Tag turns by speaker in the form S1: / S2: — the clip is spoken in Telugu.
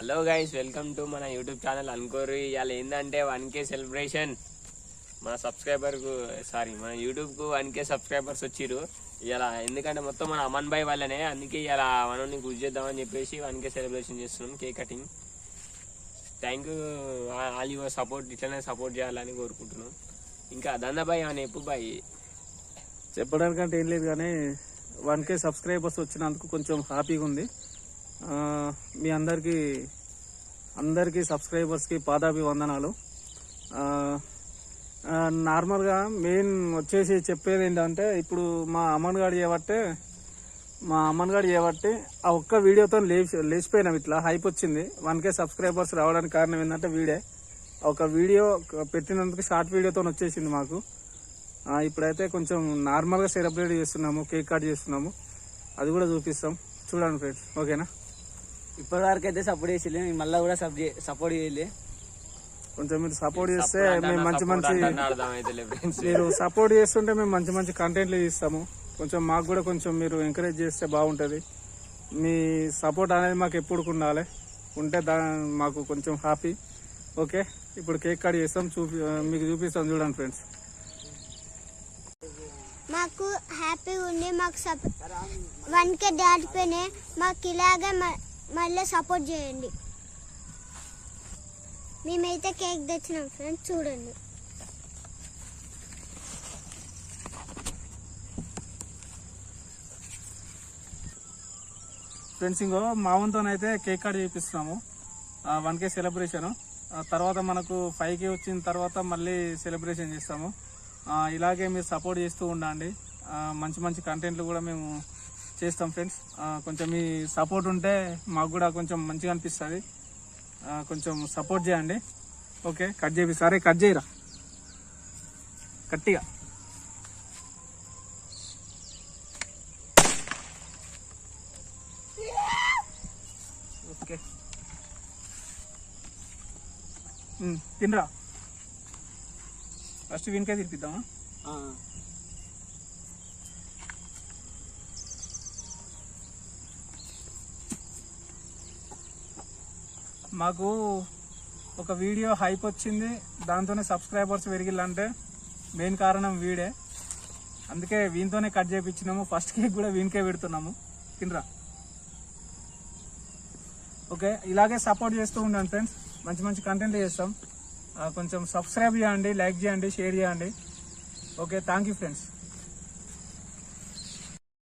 S1: హలో గైస్, వెల్కమ్ టు మన యూట్యూబ్ ఛానల్ అనుకోరు. ఇవాళ ఏంటంటే 1K సెలబ్రేషన్. మన మన యూట్యూబ్కు 1K సబ్స్క్రైబర్స్ వచ్చిర్రు ఇవాళ. ఎందుకంటే మొత్తం మన అమన్ భాయ్ వాళ్ళనే, అందుకే ఇవాళ మనల్ని గుర్తు చేద్దామని చెప్పేసి 1K సెలబ్రేషన్ చేస్తున్నాం. Cake cutting. Thank you all your support. ఇట్లనే సపోర్ట్ చేయాలని కోరుకుంటున్నాం. ఇంకా దందాబాయ్ అని ఎప్పుడు బాయ్
S2: చెప్పడానికంటే ఏం లేదు, కానీ 1K సబ్స్క్రైబర్స్ వచ్చినందుకు కొంచెం హ్యాపీగా ఉంది. మీ అందరికీ సబ్స్క్రైబర్స్కి పాదాభివందనాలు. నార్మల్గా మెయిన్ వచ్చేసి చెప్పేది ఏంటంటే, ఇప్పుడు మా అమ్మన్ గారు చేయబట్టి ఆ ఒక్క వీడియోతో లేచిపోయినాం. ఇట్లా హైప్ వచ్చింది. 1K సబ్స్క్రైబర్స్ రావడానికి కారణం ఏంటంటే ఒక వీడియో పెట్టినందుకు షార్ట్ వీడియోతో వచ్చేసింది మాకు. ఇప్పుడైతే కొంచెం నార్మల్గా సెలబ్రేట్ చేస్తున్నాము, కేక్ కట్ చేస్తున్నాము. అది కూడా చూపిస్తాం, చూడండి ఫ్రెండ్స్. ఓకేనా?
S3: ఇప్పటి వరకు అయితే సపోర్ట్ చేసి మళ్ళీ కూడా సపోర్ట్ చేయాలి.
S2: కొంచెం మీరు సపోర్ట్ చేస్తే మేము మీరు సపోర్ట్ చేస్తుంటే మేము మంచి మంచి కంటెంట్లు ఇస్తాము. కొంచెం మాకు కూడా కొంచెం మీరు ఎంకరేజ్ చేస్తే బాగుంటుంది. మీ సపోర్ట్ అనేది మాకు ఎప్పుడు ఉండాలి, ఉంటే మాకు కొంచెం హ్యాపీ. ఓకే, ఇప్పుడు కేక్ కట్ చేస్తాం, మీకు చూపిస్తాం. చూడండి ఫ్రెండ్స్.
S4: మాకు హ్యాపీగా ఉంది. మాకు 1K దాటిపోయినాయి. మాకు ఇలాగే మళ్ళీ సపోర్ట్ చేయండి. మేమైతే కేక్ తెచ్చినాం ఫ్రెండ్స్, చూడండి.
S2: ఫ్రెండ్స్, ఇంకో మా వంతోనైతే కేక్ కట్ చేపిస్తున్నాము. 1K సెలబ్రేషన్ తర్వాత మనకు 5K వచ్చిన తర్వాత మళ్ళీ సెలబ్రేషన్ చేస్తాము. ఇలాగే మీరు సపోర్ట్ చేస్తూ ఉండండి. మంచి మంచి కంటెంట్లు కూడా మేము చేస్తాం ఫ్రెండ్స్. కొంచెం మీ సపోర్ట్ ఉంటే మాకు కూడా కొంచెం మంచిగా అనిపిస్తుంది. కొంచెం సపోర్ట్ చేయండి. ఓకే, కట్ చేయి. సరే, కట్ చేయరా గట్టిగా. ఓకే, తినరా. ఫస్ట్ వీనికే తినిపిద్దామా? మాకు ఒక వీడియో హైప్ వచ్చింది, దాంతోనే సబ్స్క్రైబర్స్ పెరిగిల్లంటే మెయిన్ కారణం వీడే. అందుకే వీనితోనే కట్ చేయించినాము. ఫస్ట్ కేక్ కూడా వీనికే పెడుతున్నాము. తినరా. ఓకే, ఇలాగే సపోర్ట్ చేస్తూ ఉండండి ఫ్రెండ్స్. మంచి మంచి కంటెంట్ చేస్తాం. కొంచెం సబ్స్క్రైబ్ చేయండి, లైక్ చేయండి, షేర్ చేయండి. Okay, thank you friends.